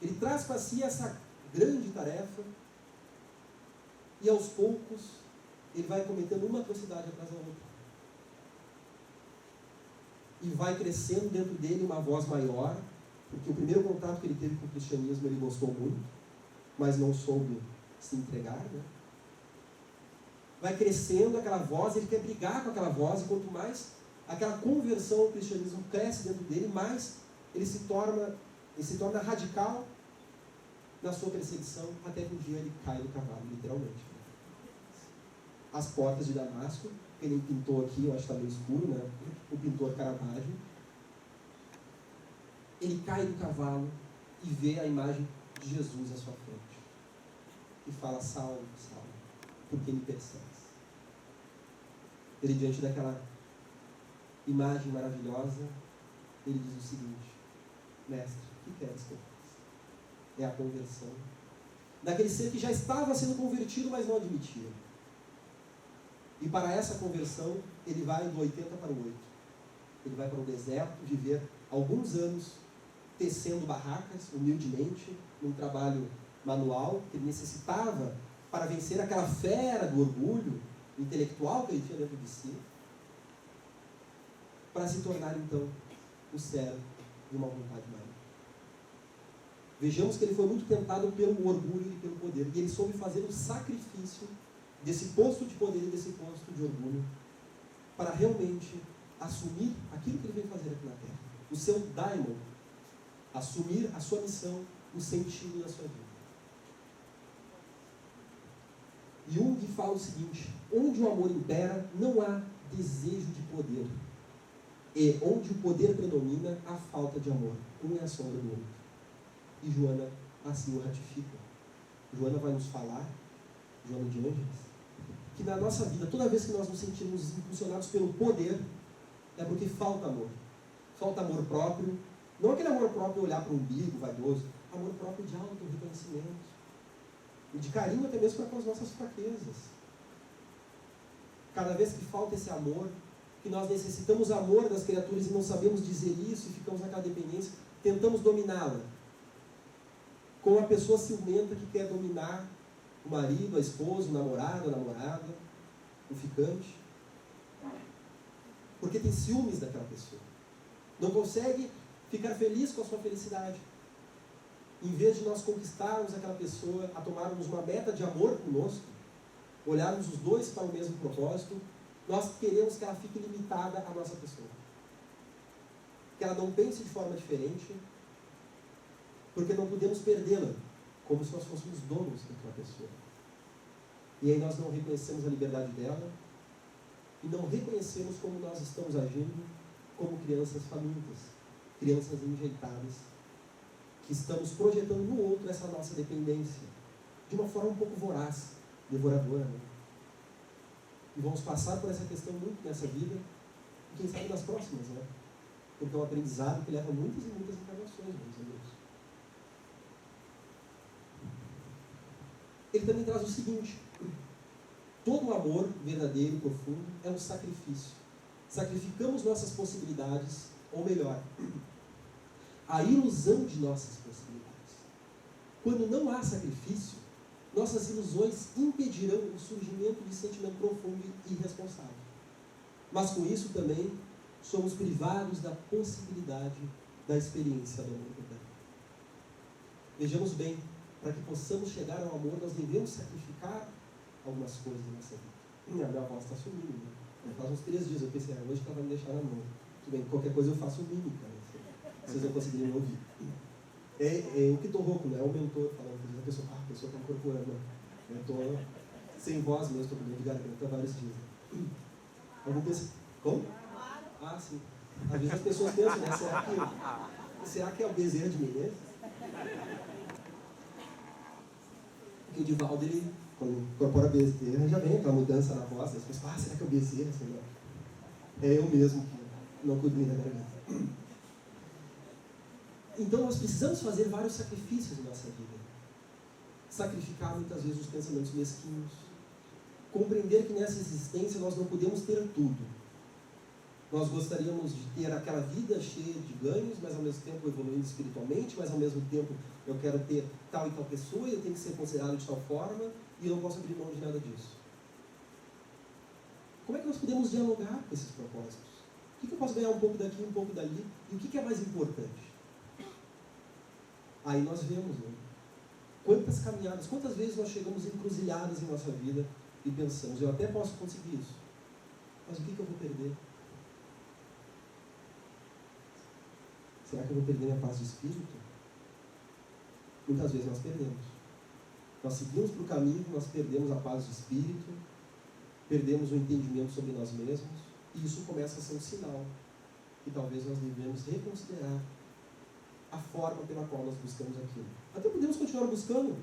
Ele traz para si essa grande tarefa e aos poucos ele vai cometendo uma atrocidade atrás da outra. E vai crescendo dentro dele uma voz maior, porque o primeiro contato que ele teve com o cristianismo ele gostou muito, mas não soube se entregar, né? Vai crescendo aquela voz, ele quer brigar com aquela voz, e quanto mais aquela conversão ao cristianismo cresce dentro dele, mais ele se torna radical na sua perseguição, até que um dia ele cai do cavalo, literalmente. As portas de Damasco, que ele pintou aqui, eu acho que está meio escuro, né? O pintor Caravaggio. Ele cai do cavalo e vê a imagem de Jesus à sua frente. E fala: Saulo, Saulo, por que me persegues? Ele, diante daquela imagem maravilhosa, ele diz o seguinte: Mestre, o que queres que eu faça? É a conversão daquele ser que já estava sendo convertido, mas não admitia. E para essa conversão, ele vai do 80 para o 8. Ele vai para o deserto viver alguns anos tecendo barracas, humildemente, num trabalho manual que ele necessitava para vencer aquela fera do orgulho intelectual que ele tinha dentro de si, para se tornar, então, o servo de uma vontade maior. Vejamos que ele foi muito tentado pelo orgulho e pelo poder, e ele soube fazer o sacrifício desse posto de poder e desse posto de orgulho para realmente assumir aquilo que ele veio fazer aqui na Terra. O seu daimon, assumir a sua missão, o sentido da sua vida. Jung fala o seguinte: onde o amor impera, não há desejo de poder. E onde o poder predomina, há falta de amor. Um é a sombra do outro. E Joana assim o ratifica. Joana vai nos falar, Joana de Ângeles, que na nossa vida, toda vez que nós nos sentimos impulsionados pelo poder, é porque falta amor. Falta amor próprio. Não aquele amor próprio olhar para o umbigo, vaidoso. Amor próprio de auto-reconhecimento. E de carinho até mesmo para com as nossas fraquezas. Cada vez que falta esse amor, que nós necessitamos amor das criaturas e não sabemos dizer isso e ficamos naquela dependência, tentamos dominá-la. Como a pessoa ciumenta que quer dominar o marido, a esposa, o namorado, a namorada, o ficante. Porque tem ciúmes daquela pessoa. Não consegue ficar feliz com a sua felicidade. Em vez de nós conquistarmos aquela pessoa, a tomarmos uma meta de amor conosco, olharmos os dois para o mesmo propósito, nós queremos que ela fique limitada à nossa pessoa. Que ela não pense de forma diferente, porque não podemos perdê-la, como se nós fôssemos donos daquela pessoa. E aí nós não reconhecemos a liberdade dela, e não reconhecemos como nós estamos agindo como crianças famintas, crianças enjeitadas, que estamos projetando no outro essa nossa dependência, de uma forma um pouco voraz, devoradora, né? E vamos passar por essa questão muito nessa vida, e quem sabe nas próximas, né? Porque é um aprendizado que leva muitas e muitas encarnações, meus amigos. Ele também traz o seguinte: todo amor verdadeiro e profundo é um sacrifício. Sacrificamos nossas possibilidades, ou melhor, a ilusão de nossas possibilidades. Quando não há sacrifício, nossas ilusões impedirão o surgimento de sentimento profundo e irresponsável. Mas com isso também somos privados da possibilidade da experiência do amor verdadeiro. Vejamos bem, para que possamos chegar ao amor, nós devemos sacrificar algumas coisas na nossa vida. A minha voz está sumindo, né? Faz uns 3 dias eu pensei: hoje ela vai me deixar na mão. Tudo bem, qualquer coisa eu faço mímica, né? Vocês não conseguirem me ouvir. É o que estou rouco, não é o mentor falando. A pessoa está incorporando. Eu estou sem voz mesmo, estou com dor de garganta há vários dias. Algum pensa: como? Ah, sim. Às vezes as pessoas pensam, né? Será que é o Bezerra de Menezes? Porque o Divaldo, ele, quando incorpora Bezerra, já vem aquela mudança na voz. As pessoas: será que é o Bezerra? É eu mesmo que não cuido da garganta. Então nós precisamos fazer vários sacrifícios na nossa vida. Sacrificar muitas vezes os pensamentos mesquinhos. Compreender que nessa existência nós não podemos ter tudo. Nós gostaríamos de ter aquela vida cheia de ganhos, mas ao mesmo tempo evoluindo espiritualmente, mas ao mesmo tempo eu quero ter tal e tal pessoa, e eu tenho que ser considerado de tal forma, e eu não posso abrir mão de nada disso. Como é que nós podemos dialogar com esses propósitos? O que eu posso ganhar um pouco daqui, um pouco dali, e o que é mais importante? Aí nós vemos, né? Quantas caminhadas, quantas vezes nós chegamos encruzilhadas em nossa vida e pensamos, eu até posso conseguir isso, mas o que eu vou perder? Será que eu vou perder minha paz de espírito? Muitas vezes nós perdemos. Nós seguimos para o caminho, nós perdemos a paz de espírito, perdemos o entendimento sobre nós mesmos, e isso começa a ser um sinal que talvez nós devemos reconsiderar a forma pela qual nós buscamos aquilo. Até podemos continuar buscando,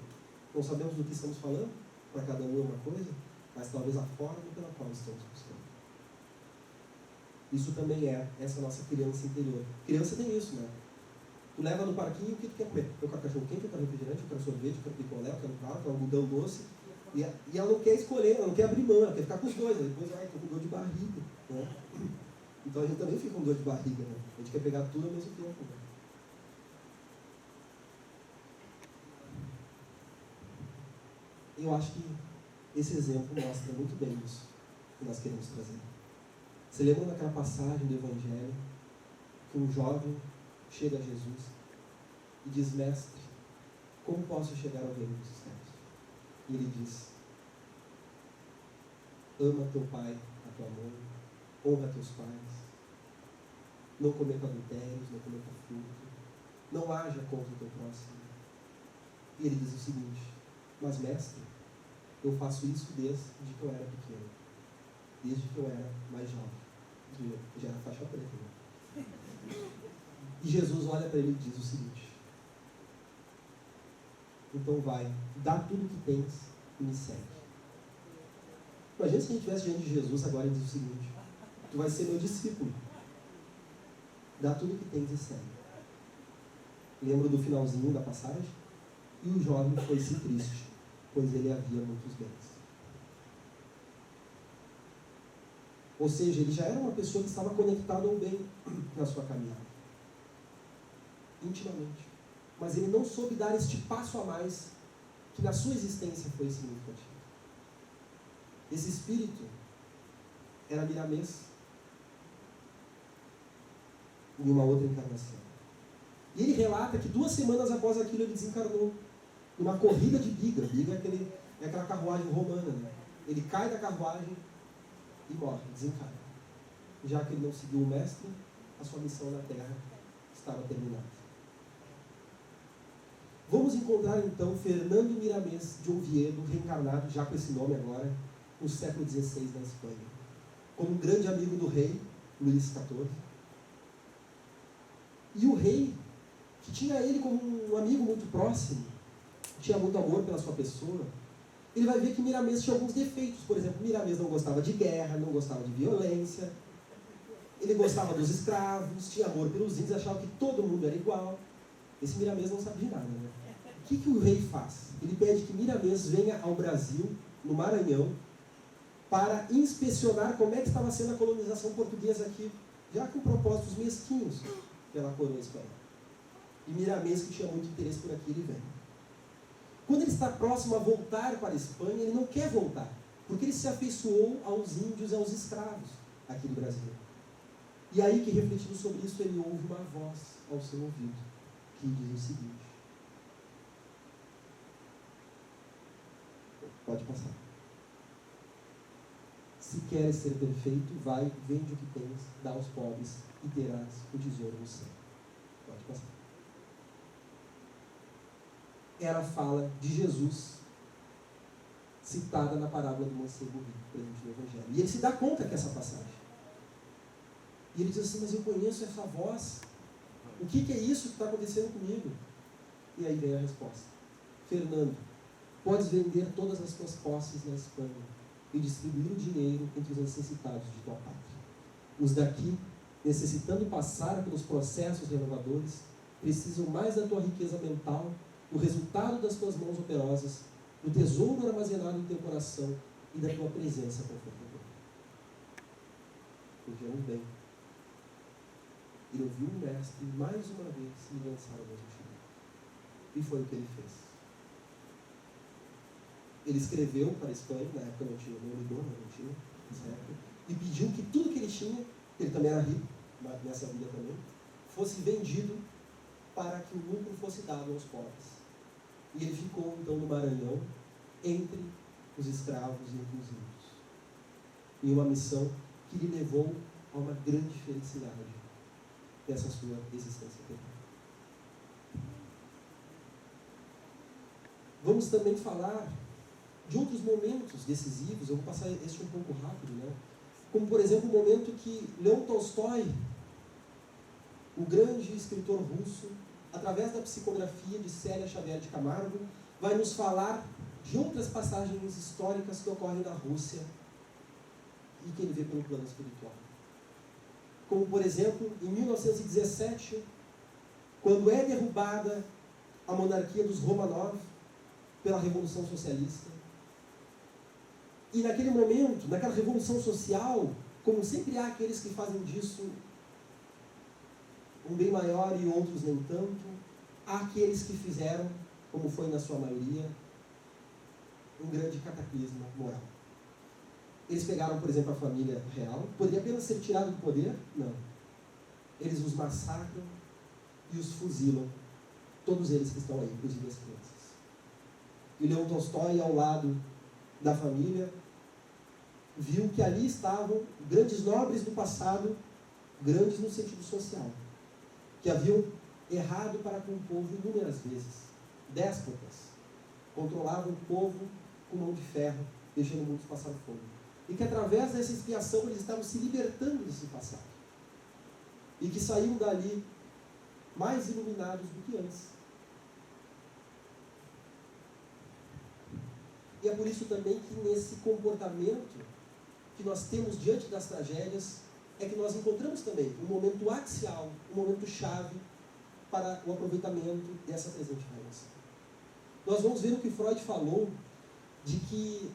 não sabemos do que estamos falando, para cada um é uma coisa, mas talvez a forma pela qual estamos buscando. Isso também é essa nossa criança interior. Criança tem isso, né? Tu leva no parquinho, o que tu quer comer? Eu quero cachorro quente, eu quero refrigerante, eu quero sorvete, eu quero picolé, eu quero prato, eu quero algodão doce. E ela não quer escolher, ela não quer abrir mão, ela quer ficar com os dois. Aí depois, estou com dor de barriga. Né? Então a gente também fica com dor de barriga, né? A gente quer pegar tudo ao mesmo tempo. Né? Eu acho que esse exemplo mostra muito bem isso que nós queremos trazer. Você lembra daquela passagem do Evangelho que um jovem chega a Jesus e diz: Mestre, como posso chegar ao reino dos céus? E ele diz: ama teu pai, a tua mãe, honra teus pais, não cometa adultérios, não cometa furto, não haja contra o teu próximo. E ele diz o seguinte: mas mestre, eu faço isso desde que eu era pequeno, desde que eu era mais jovem. Eu já era faixa preta. Né? E Jesus olha para ele e diz o seguinte: então vai, dá tudo que tens e me segue. Imagina se a gente estivesse diante de Jesus agora e diz o seguinte: tu vais ser meu discípulo, dá tudo que tens e segue. Lembra do finalzinho da passagem? E o jovem foi-se triste, pois ele havia muitos bens. Ou seja, ele já era uma pessoa que estava conectada ao bem na sua caminhada, intimamente. Mas ele não soube dar este passo a mais que na sua existência foi significativo. Esse espírito era miramês em uma outra encarnação. E ele relata que 2 semanas após aquilo ele desencarnou numa corrida de biga. Biga é aquela carruagem romana, né? Ele cai da carruagem e morre, desencarna. Já que ele não seguiu o mestre, a sua missão na Terra estava terminada. Vamos encontrar então Fernando Miramês de Oviedo, reencarnado, já com esse nome agora, no século XVI na Espanha, como um grande amigo do rei Luís XIV. E o rei, que tinha ele como um amigo muito próximo, tinha muito amor pela sua pessoa, ele vai ver que Miramês tinha alguns defeitos. Por exemplo, Miramês não gostava de guerra, não gostava de violência, ele gostava dos escravos, tinha amor pelos índios, achava que todo mundo era igual. Esse Miramês não sabe de nada, né? O que o rei faz? Ele pede que Miramês venha ao Brasil, no Maranhão, para inspecionar como é que estava sendo a colonização portuguesa aqui, já com propósitos mesquinhos pela coroa espanhola. E Miramês, que tinha muito interesse por aqui, ele vem. Quando ele está próximo a voltar para a Espanha, ele não quer voltar, porque ele se afeiçoou aos índios e aos escravos aqui no Brasil. E aí que, refletindo sobre isso, ele ouve uma voz ao seu ouvido, que diz o seguinte: pode passar. Se queres ser perfeito, vai, vende o que tens, dá aos pobres, e terás o tesouro no céu. Pode passar. Era a fala de Jesus, citada na parábola do mancebo rico, presente no Evangelho. E ele se dá conta que essa passagem. E ele diz assim: mas eu conheço essa voz. O que é isso que está acontecendo comigo? E aí vem a resposta: Fernando, podes vender todas as tuas posses na Espanha e distribuir o dinheiro entre os necessitados de tua pátria. Os daqui, necessitando passar pelos processos renovadores, precisam mais da tua riqueza mental, do resultado das tuas mãos operosas, do tesouro armazenado em teu coração e da tua presença confortadora. Vejamos bem, Ele ouviu o mestre mais uma vez me lançar ao mesmo time. E foi o que ele fez. Ele escreveu para a Espanha, na época não tinha nome do não tinha, nessa época, e pediu que tudo que ele tinha, ele também era rico, nessa vida também, fosse vendido para que o lucro fosse dado aos pobres. E ele ficou, então, no Maranhão, entre os escravos e entre os índios, em uma missão que lhe levou a uma grande felicidade dessa sua existência terrena. Vamos também falar de outros momentos decisivos. Eu vou passar este um pouco rápido, né? Como, por exemplo, o momento que Leon Tolstói, o grande escritor russo, através da psicografia de Célia Xavier de Camargo, vai nos falar de outras passagens históricas que ocorrem na Rússia e que ele vê pelo plano espiritual. Como, por exemplo, em 1917, quando é derrubada a monarquia dos Romanov pela Revolução Socialista. E naquele momento, naquela revolução social, como sempre há aqueles que fazem disso um bem maior e outros nem tanto, há aqueles que fizeram, como foi na sua maioria, um grande cataclisma moral. Eles pegaram, por exemplo, a família real, poderia apenas ser tirado do poder? Não. Eles os massacram e os fuzilam, todos eles que estão aí, inclusive as crianças. E Leon Tolstói, ao lado da família, viu que ali estavam grandes nobres do passado, grandes no sentido social, que haviam errado para com o povo inúmeras vezes. Déspotas controlavam o povo com mão de ferro, deixando muitos passar fome. E que através dessa expiação eles estavam se libertando desse passado. E que saíram dali mais iluminados do que antes. E é por isso também que nesse comportamento que nós temos diante das tragédias, é que nós encontramos também um momento axial, um momento chave para o aproveitamento dessa presente revelação. Nós vamos ver o que Freud falou, de que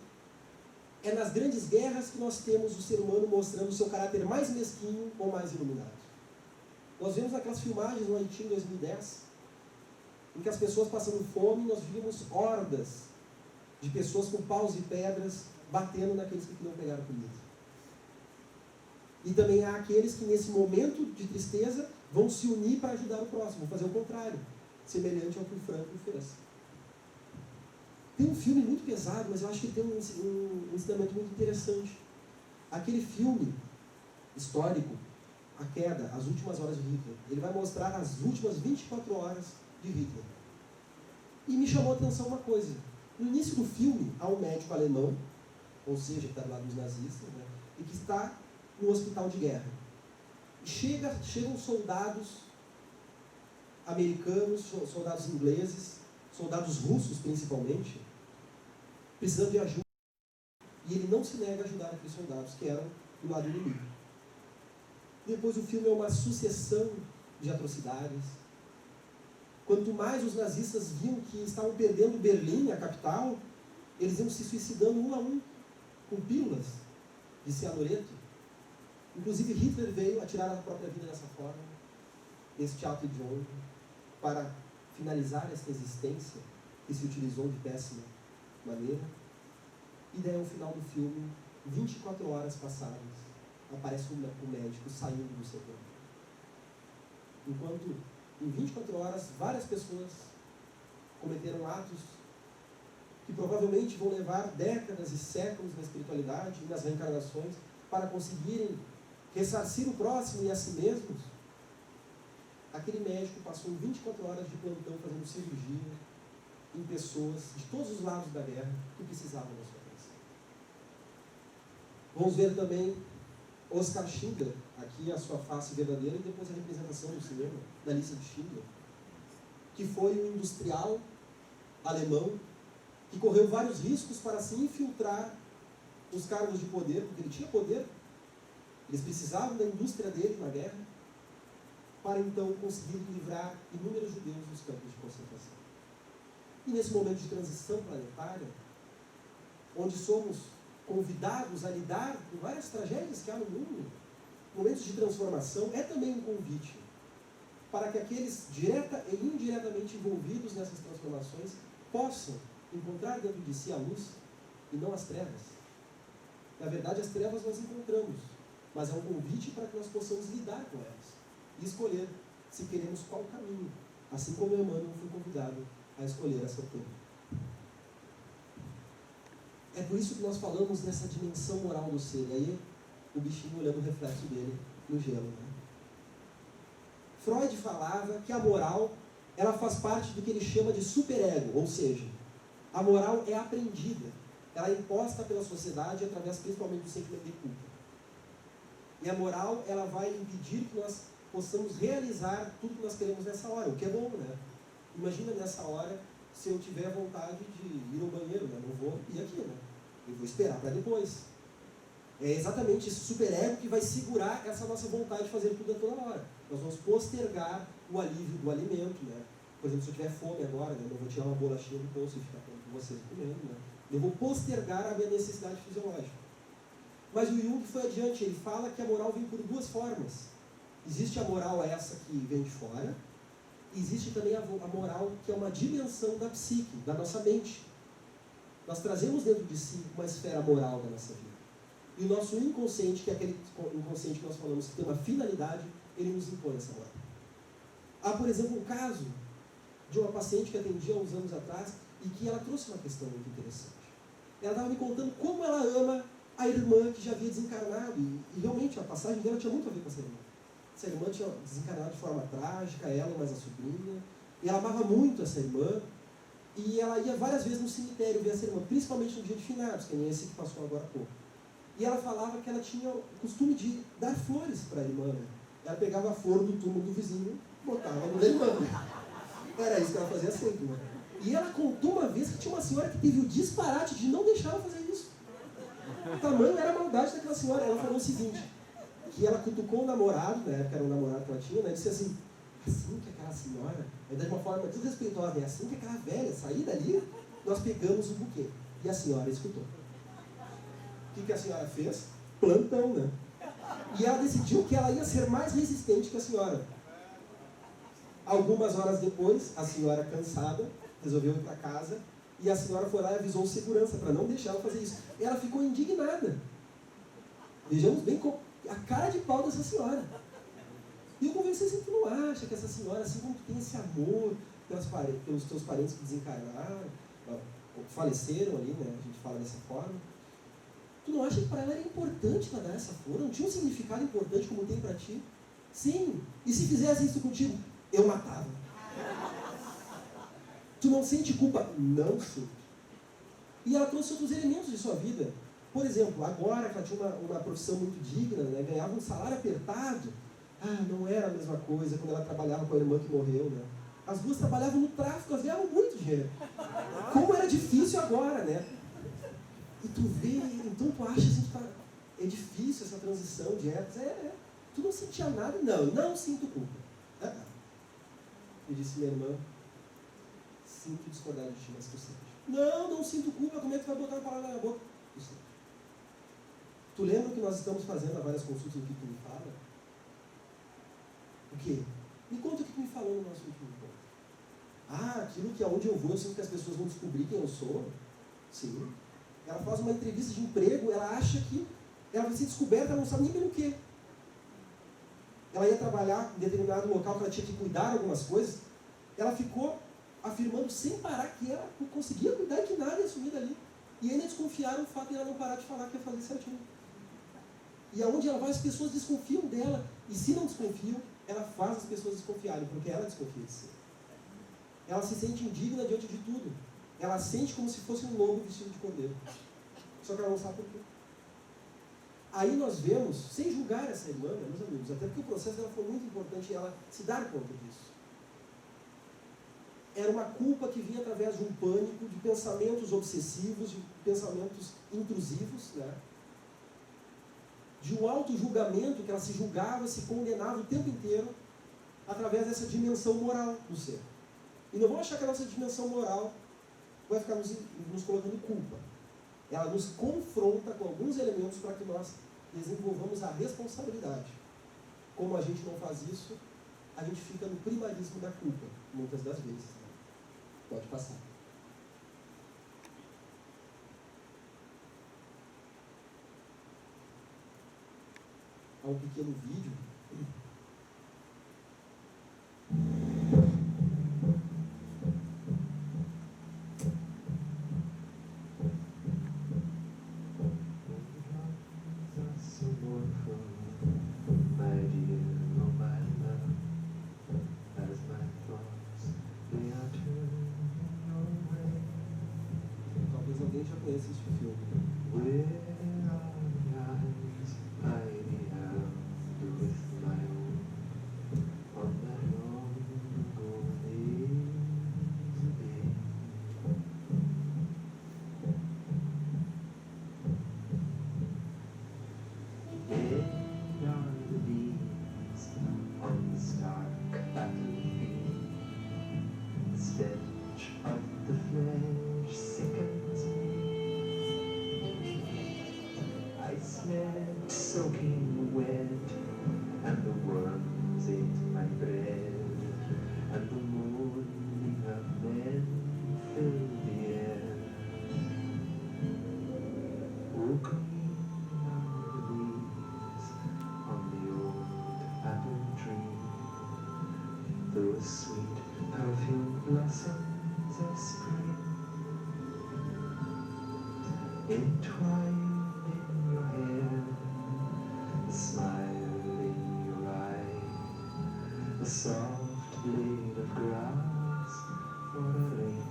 é nas grandes guerras que nós temos o ser humano mostrando o seu caráter mais mesquinho ou mais iluminado. Nós vemos aquelas filmagens no Haiti em 2010, em que as pessoas passando fome, nós vimos hordas de pessoas com paus e pedras batendo naqueles que queriam pegar a comida. E também há aqueles que nesse momento de tristeza vão se unir para ajudar o próximo, vão fazer o contrário, semelhante ao que o Franco fez. Tem um filme muito pesado, mas eu acho que tem um ensinamento muito interessante. Aquele filme histórico, A Queda, As Últimas Horas de Hitler, ele vai mostrar as últimas 24 horas de Hitler. E me chamou a atenção uma coisa. No início do filme, há um médico alemão, ou seja, que está do lado dos nazistas, né, e que está no hospital de guerra. E chegam soldados americanos, soldados ingleses, soldados russos principalmente, precisando de ajuda. E ele não se nega a ajudar aqueles soldados que eram do lado inimigo. Depois o filme é uma sucessão de atrocidades. Quanto mais os nazistas viam que estavam perdendo Berlim, a capital, eles iam se suicidando um a um, com pílulas de cianureto. Inclusive Hitler veio a tirar a própria vida dessa forma, nesse teatro de honra, para finalizar essa existência que se utilizou de péssima maneira. E daí, ao final do filme, 24 horas passadas, aparece o médico saindo do seu corpo. Enquanto, em 24 horas, várias pessoas cometeram atos que provavelmente vão levar décadas e séculos na espiritualidade e nas reencarnações para conseguirem ressarcir o próximo e a si mesmos. Aquele médico passou 24 horas de plantão fazendo cirurgia em pessoas de todos os lados da guerra que precisavam da sua atenção. Vamos ver também Oskar Schindler, aqui a sua face verdadeira e depois a representação do cinema, da lista de Schindler, que foi um industrial alemão que correu vários riscos para se infiltrar nos cargos de poder, porque ele tinha poder, eles precisavam da indústria dele na guerra, para então conseguir livrar inúmeros judeus dos campos de concentração. E nesse momento de transição planetária, onde somos convidados a lidar com várias tragédias que há no mundo, momentos de transformação, é também um convite para que aqueles direta e indiretamente envolvidos nessas transformações possam encontrar dentro de si a luz e não as trevas. Na verdade, as trevas nós encontramos, mas é um convite para que nós possamos lidar com elas e escolher se queremos qual caminho, assim como Emmanuel foi convidado a escolher essa altura. É por isso que nós falamos dessa dimensão moral do ser. E aí, o bichinho olhando o reflexo dele no gelo. Né? Freud falava que a moral ela faz parte do que ele chama de superego, ou seja, a moral é aprendida, ela é imposta pela sociedade através principalmente do sentimento de culpa. E a moral ela vai impedir que nós possamos realizar tudo que nós queremos nessa hora, o que é bom, né? Imagina nessa hora se eu tiver vontade de ir ao banheiro, né? Não vou ir aqui, né? Eu vou esperar para depois. É exatamente esse superego que vai segurar essa nossa vontade de fazer tudo a toda hora. Nós vamos postergar o alívio do alimento, né? Por exemplo, se eu tiver fome agora, né? Eu não vou tirar uma bolachinha do bolso e ficar com vocês comendo, né? Eu vou postergar a minha necessidade fisiológica. Mas o Jung foi adiante, ele fala que a moral vem por duas formas. Existe a moral essa que vem de fora, existe também a moral que é uma dimensão da psique, da nossa mente. Nós trazemos dentro de si uma esfera moral da nossa vida. E o nosso inconsciente, que é aquele inconsciente que nós falamos que tem uma finalidade, ele nos impõe essa moral. Há, por exemplo, um caso de uma paciente que atendi há uns anos atrás e que ela trouxe uma questão muito interessante. Ela estava me contando como ela ama a irmã que já havia desencarnado e realmente a passagem dela tinha muito a ver com essa irmã. Essa irmã tinha desencarnado de forma trágica, ela mais a sobrinha, e ela amava muito essa irmã, e ela ia várias vezes no cemitério ver essa irmã, principalmente no dia de finados, que nem esse que passou agora há pouco. E ela falava que ela tinha o costume de dar flores para a irmã. Né? Ela pegava a flor do túmulo do vizinho e botava no da irmã. Era isso que ela fazia sempre. Né? E ela contou uma vez que tinha uma senhora que teve o disparate de não deixar ela fazer isso. O tamanho era a maldade daquela senhora. Ela falou o seguinte, que ela cutucou o namorado, na época era o namorado que ela tinha, né? E disse assim que aquela senhora, de uma forma desrespeitosa, assim que aquela velha sair dali, nós pegamos o buquê. E a senhora escutou. O que a senhora fez? Plantão, né? E ela decidiu que ela ia ser mais resistente que a senhora. Algumas horas depois, a senhora, cansada, resolveu ir para casa, e a senhora foi lá e avisou o segurança para não deixar ela fazer isso. E ela ficou indignada. Vejamos bem a cara de pau dessa senhora. E eu conversei assim, tu não acha que essa senhora, assim como tu tem esse amor pelos teus parentes que desencarnaram, ou faleceram ali, né? A gente fala dessa forma. Tu não acha que para ela era importante ela dar essa flor? Não tinha um significado importante como tem para ti? Sim. E se fizesse isso contigo? Eu matava. Tu não sente culpa? Não sinto. E ela trouxe outros elementos de sua vida. Por exemplo, agora que ela tinha uma profissão muito digna, né, ganhava um salário apertado, não era a mesma coisa quando ela trabalhava com a irmã que morreu. Né? As duas trabalhavam no tráfico, elas ganhavam muito dinheiro. Como era difícil agora, né? E tu vê, então tu acha assim, é difícil essa transição de épocas. Tu não sentia nada? Não sinto culpa. E disse minha irmã, sinto discordar de ti, mas tu sente. Não sinto culpa, como é que tu vai botar a palavra na boca? Tu sente. Tu lembra o que nós estamos fazendo há várias consultas, o que tu me fala? O quê? Me conta o que tu me falou no nosso último encontro. Aquilo que aonde eu vou, eu sinto que as pessoas vão descobrir quem eu sou. Sim. Ela faz uma entrevista de emprego, ela acha que ela vai ser descoberta, ela não sabe nem pelo quê. Ela ia trabalhar em determinado local que ela tinha que cuidar de algumas coisas, ela ficou afirmando sem parar que ela não conseguia cuidar e que nada ia sumir dali. E ainda desconfiaram o fato de ela não parar de falar que ia fazer certinho. E aonde ela vai, as pessoas desconfiam dela. E se não desconfiam, ela faz as pessoas desconfiarem, porque ela desconfia de si. Ela se sente indigna diante de tudo. Ela sente como se fosse um lobo vestido de cordeiro. Só que ela não sabe por quê. Aí nós vemos, sem julgar essa irmã, né, meus amigos, até porque o processo dela foi muito importante e ela se dar conta disso. Era uma culpa que vinha através de um pânico, de pensamentos obsessivos, de pensamentos intrusivos, né? De um auto-julgamento que ela se julgava, se condenava o tempo inteiro através dessa dimensão moral do ser. E não vamos achar que a nossa dimensão moral vai ficar nos colocando culpa. Ela nos confronta com alguns elementos para que nós desenvolvamos a responsabilidade. Como a gente não faz isso, a gente fica no primarismo da culpa, muitas das vezes. Né? Pode passar. Há um pequeno vídeo. Talvez alguém já conheça este filme. Soaking wet, and the worms ate my bread, and the mourning of men filled the air. Oh, green are the leaves on the old apple tree, those sweet perfumed blossoms of spring, entwined in your hair, a smile in your eye, a soft blade of grass for a ring.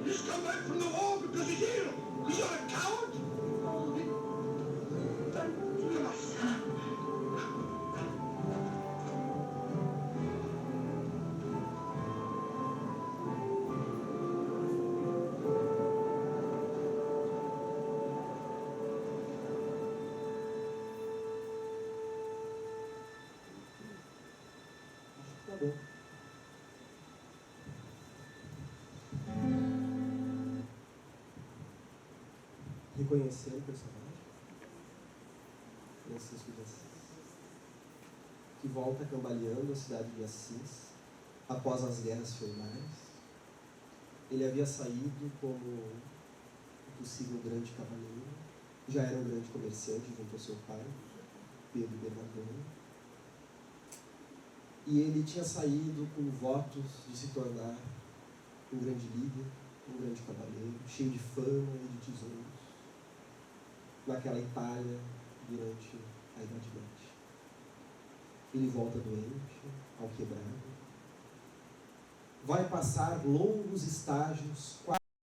He's come back from the war because he's ill. He's not a coward. Come on. Acho que tá bom. Reconhecer o personagem, Francisco de Assis, que volta cambaleando a cidade de Assis após as guerras feudais. Ele havia saído como um possível grande cavaleiro, já era um grande comerciante junto ao seu pai, Pedro Bernardone, e ele tinha saído com votos de se tornar um grande líder, um grande cavaleiro, cheio de fama e de tesouros, naquela Itália durante a Idade Média. Ele volta doente, alquebrado, vai passar longos estágios,